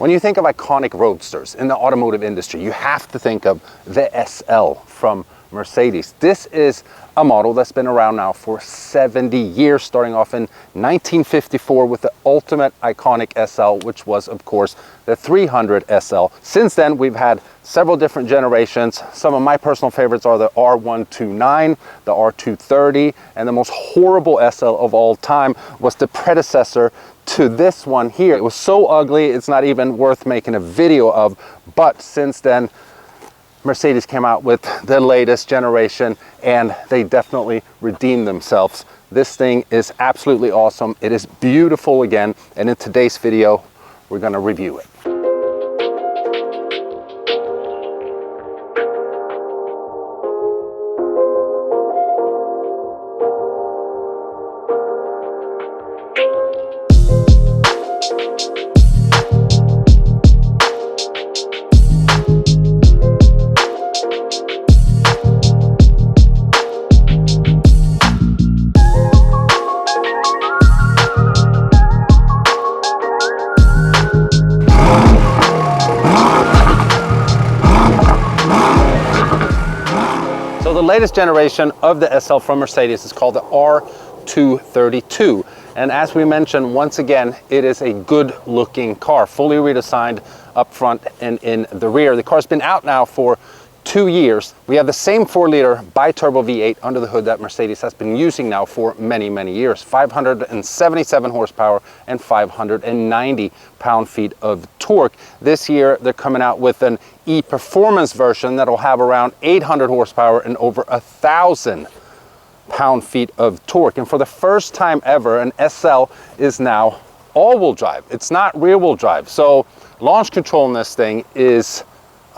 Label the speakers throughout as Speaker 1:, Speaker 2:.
Speaker 1: When you think of iconic roadsters in the automotive industry, you have to think of the SL from Mercedes. This is a model that's been around now for 70 years, starting off in 1954 with the ultimate iconic SL, which was, of course, the 300 SL. Since then, we've had several different generations. Some of my personal favorites are the R129, the R230, and the most horrible SL of all time was the predecessor to this one here. It was so ugly, it's not even worth making a video of, but since then, Mercedes came out with the latest generation and they definitely redeemed themselves. This thing is absolutely awesome. It is beautiful again, and in today's video, we're gonna review it. The latest generation of the SL from Mercedes is called the R232. And as we mentioned, once again, it is a good looking car, fully redesigned up front and in the rear. The car's been out now for 2 years. We have the same 4-liter bi-turbo V8 under the hood that Mercedes has been using now for many, many years. 577 horsepower and 590 pound-feet of torque. This year, they're coming out with an E-Performance version that'll have around 800 horsepower and over 1,000 pound-feet of torque. And for the first time ever, an SL is now all-wheel drive. It's not rear-wheel drive. So launch control in this thing is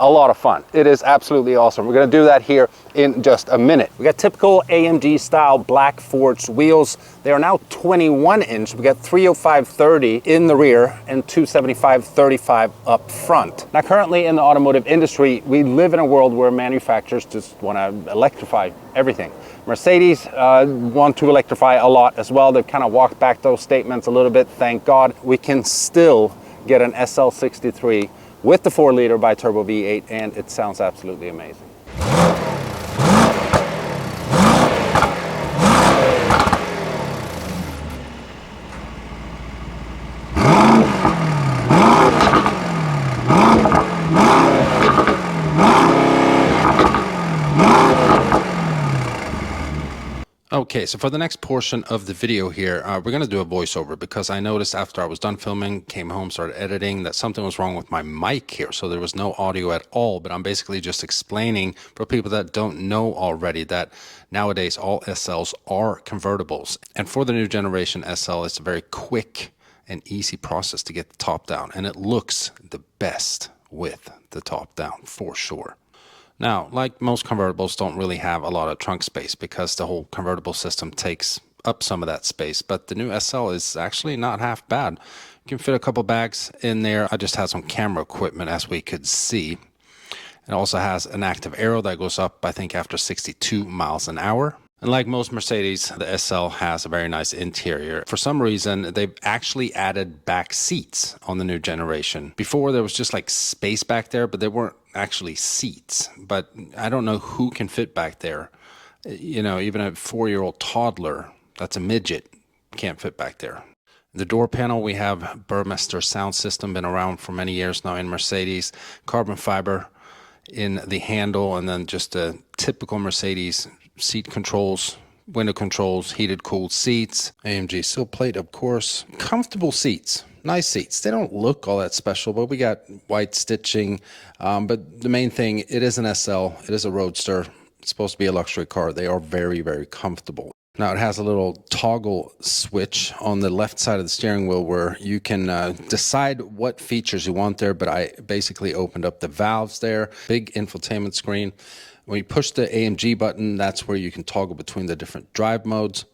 Speaker 1: a lot of fun. It is absolutely awesome. We're going to do that here in just a minute. We got typical AMG style black forged wheels. They are now 21 inch. We got 305/30 in the rear and 275/35 up front. Now currently in the automotive industry, we live in a world where manufacturers just want to electrify everything. Mercedes want to electrify a lot as well. They've kind of walked back those statements a little bit. Thank God. We can still get an SL63 with the 4-liter bi-turbo V8, and it sounds absolutely amazing. Okay, so for the next portion of the video here, we're going to do a voiceover because I noticed after I was done filming, came home, started editing, that something was wrong with my mic here. So there was no audio at all, but I'm basically just explaining for people that don't know already that nowadays all SLs are convertibles. And for the new generation SL, it's a very quick and easy process to get the top down. And it looks the best with the top down for sure. Now, like most convertibles don't really have a lot of trunk space because the whole convertible system takes up some of that space, but the new SL is actually not half bad. You can fit a couple bags in there. I just had some camera equipment as we could see. It also has an active aero that goes up, I think, after 62 miles an hour. And like most Mercedes, the SL has a very nice interior. For some reason, they've actually added back seats on the new generation. Before, there was just like space back there, but they weren't actually seats. But I don't know who can fit back there. You know, even a 4-year-old toddler, that's a midget, can't fit back there. The door panel, we have Burmester sound system, been around for many years now in Mercedes. Carbon fiber in the handle, and then just a typical Mercedes seat controls, window controls, heated cooled seats, AMG sill plate, of course. Comfortable seats, nice seats. They don't look all that special, but we got white stitching. But the main thing, it is an SL, it is a roadster. It's supposed to be a luxury car. They are very, very comfortable. Now it has a little toggle switch on the left side of the steering wheel where you can decide what features you want there, but I basically opened up the valves there. Big infotainment screen. When you push the AMG button, that's where you can toggle between the different drive modes.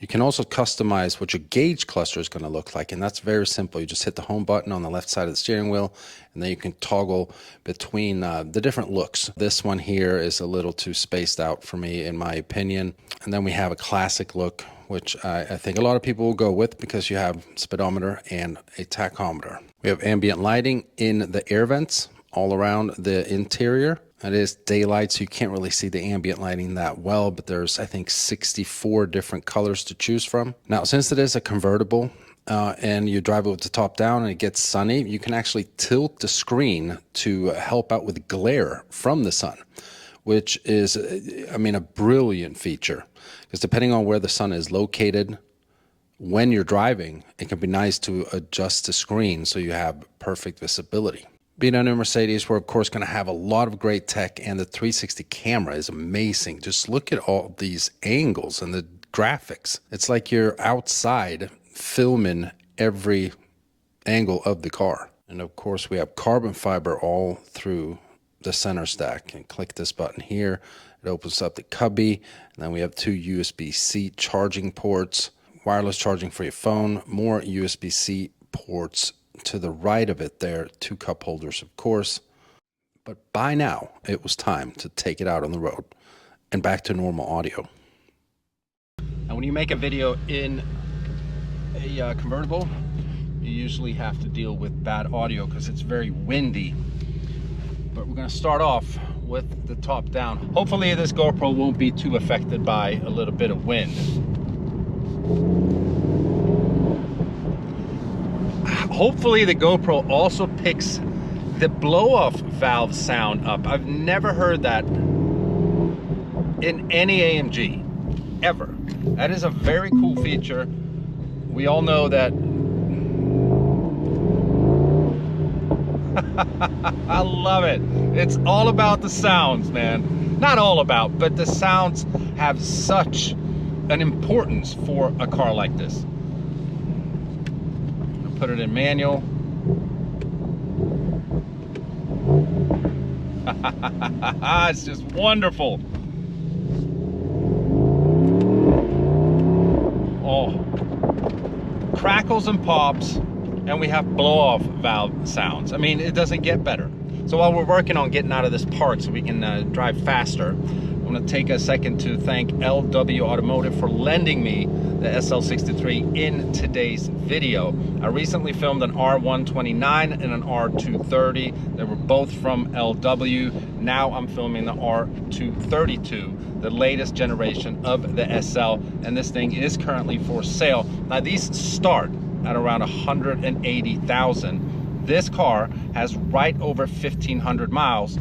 Speaker 1: You can also customize what your gauge cluster is going to look like, and that's very simple. You just hit the home button on the left side of the steering wheel, and then you can toggle between the different looks. This one here is a little too spaced out for me, in my opinion. And then we have a classic look, which I think a lot of people will go with because you have speedometer and a tachometer. We have ambient lighting in the air vents all around the interior. It is daylight, so you can't really see the ambient lighting that well, but there's, I think, 64 different colors to choose from. Now, since it is a convertible and you drive it with the top down and it gets sunny, you can actually tilt the screen to help out with glare from the sun, which is, I mean, a brilliant feature. Because depending on where the sun is located, when you're driving, it can be nice to adjust the screen so you have perfect visibility. Being a new Mercedes, we're of course going to have a lot of great tech, and the 360 camera is amazing. Just look at all these angles and the graphics. It's like you're outside filming every angle of the car. And of course, we have carbon fiber all through the center stack. And click this button here, it opens up the cubby, and then we have 2 USB-C charging ports, wireless charging for your phone, more USB-C ports to the right of it there, 2 cup holders, of course. But by now, it was time to take it out on the road and back to normal audio. Now, when you make a video in a convertible, you usually have to deal with bad audio because it's very windy. But we're going to start off with the top down. Hopefully this GoPro won't be too affected by a little bit of wind. Hopefully the GoPro also picks the blow-off valve sound up. I've never heard that in any AMG, ever. That is a very cool feature. We all know that. I love it. It's all about the sounds, man. Not all about, but the sounds have such an importance for a car like this. Put it in manual. It's just wonderful. Oh, crackles and pops, and we have blow-off valve sounds. I mean, it doesn't get better. So while we're working on getting out of this park so we can drive faster, I'm going to take a second to thank LW Automotive for lending me the SL63 in today's video. I recently filmed an R129 and an R230. They were both from LW. Now I'm filming the R232, the latest generation of the SL, and this thing is currently for sale. Now these start at around 180,000. This car has right over 1,500 miles.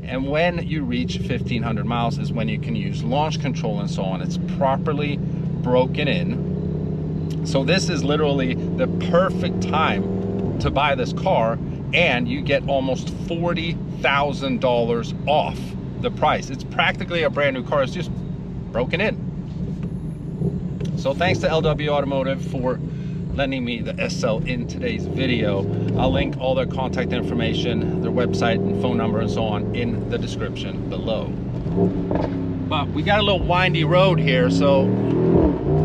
Speaker 1: And when you reach 1,500 miles is when you can use launch control and so on. It's properly broken in. So this is literally the perfect time to buy this car, and you get almost $40,000 off the price. It's practically a brand new car. It's just broken in. So thanks to LW Automotive for lending me the SL in today's video. I'll link all their contact information, their website and phone number and so on in the description below. But we got a little windy road here, so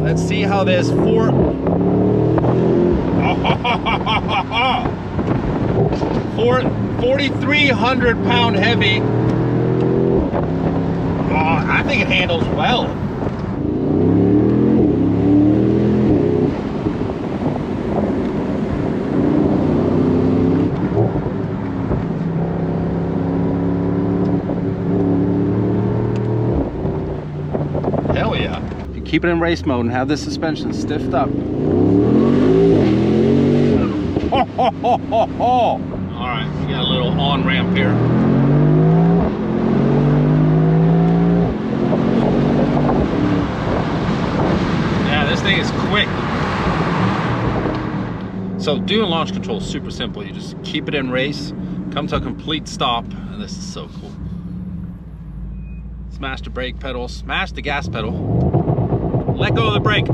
Speaker 1: let's see how this 4,300 pound heavy. I think it handles well. Hell yeah. If you keep it in race mode and have the suspension stiffed up. All right, we got a little on-ramp here. Yeah, this thing is quick. So doing launch control is super simple. You just keep it in race, come to a complete stop, and this is so cool. Smash the brake pedal, smash the gas pedal, let go of the brake.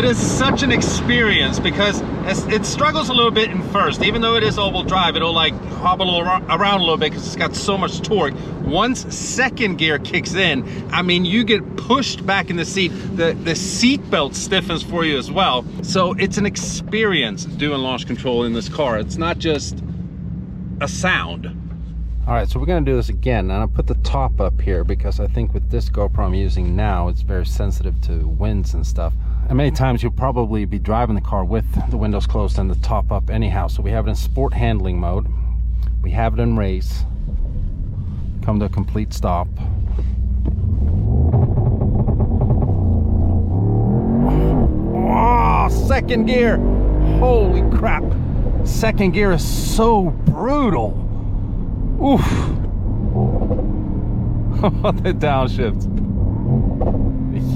Speaker 1: is such an experience because it struggles a little bit in first. Even though it is all-wheel drive, it'll like hobble around a little bit because it's got so much torque. Once second gear kicks in, I mean, you get pushed back in the seat. The seat belt stiffens for you as well. So it's an experience doing launch control in this car. It's not just a sound. All right, so we're gonna do this again, and I'll put the top up here because I think with this GoPro I'm using now, it's very sensitive to winds and stuff. And many times you'll probably be driving the car with the windows closed and the top up anyhow. So we have it in sport handling mode. We have it in race. Come to a complete stop. Oh, second gear. Holy crap. Second gear is so brutal. Oof. The downshift.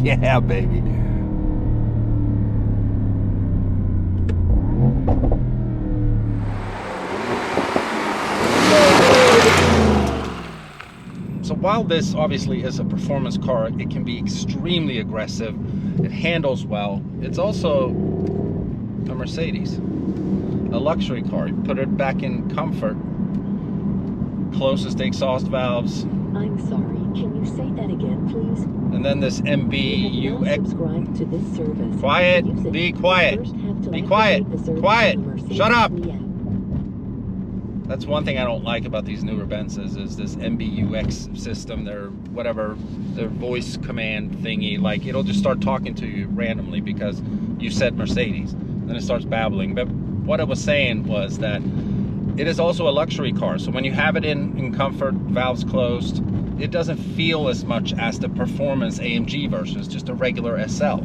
Speaker 1: Yeah, baby. So while this obviously is a performance car, it can be extremely aggressive. It handles well. It's also a Mercedes, a luxury car. You put it back in comfort. Closest to exhaust valves.
Speaker 2: I'm sorry, can you say that again, please?
Speaker 1: And then this MBUX.
Speaker 2: Subscribe to this service.
Speaker 1: Quiet, be quiet. Be quiet, quiet. Shut up. That's one thing I don't like about these newer Benzes is this MBUX system, their voice command thingy. Like, it'll just start talking to you randomly because you said Mercedes. Then it starts babbling. But what it was saying was that it is also a luxury car. So when you have it in comfort, valves closed, it doesn't feel as much as the performance AMG version. It's just a regular SL.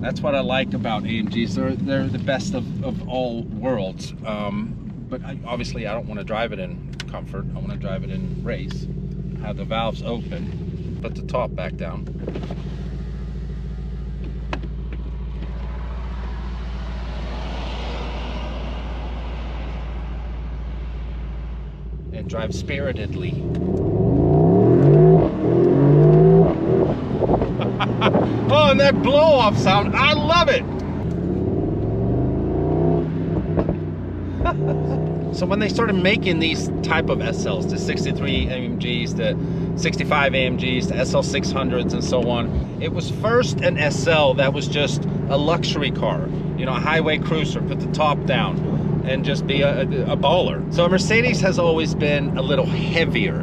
Speaker 1: That's what I like about AMGs. They're the best of all worlds. But obviously I don't want to drive it in comfort. I want to drive it in race. Have the valves open, put the top back down. And drive spiritedly. Oh, and that blow-off sound, I love it! So when they started making these type of SLs, the 63 AMGs, the 65 AMGs, the SL600s and so on, it was first an SL that was just a luxury car, you know, a highway cruiser, put the top down and just be a baller. So Mercedes has always been a little heavier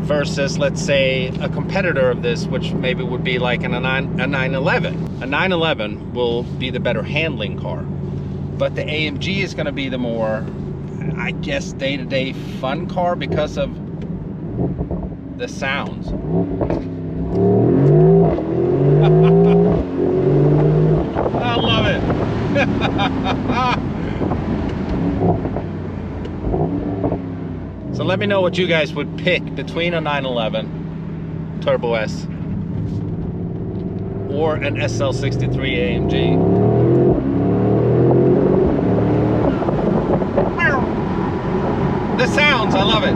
Speaker 1: versus, let's say, a competitor of this, which maybe would be like a 911. A 911 will be the better handling car, but the AMG is going to be the more, I guess, day-to-day fun car because of the sounds. I love it. So let me know what you guys would pick between a 911 Turbo S or an SL63 AMG. The sounds, I love it.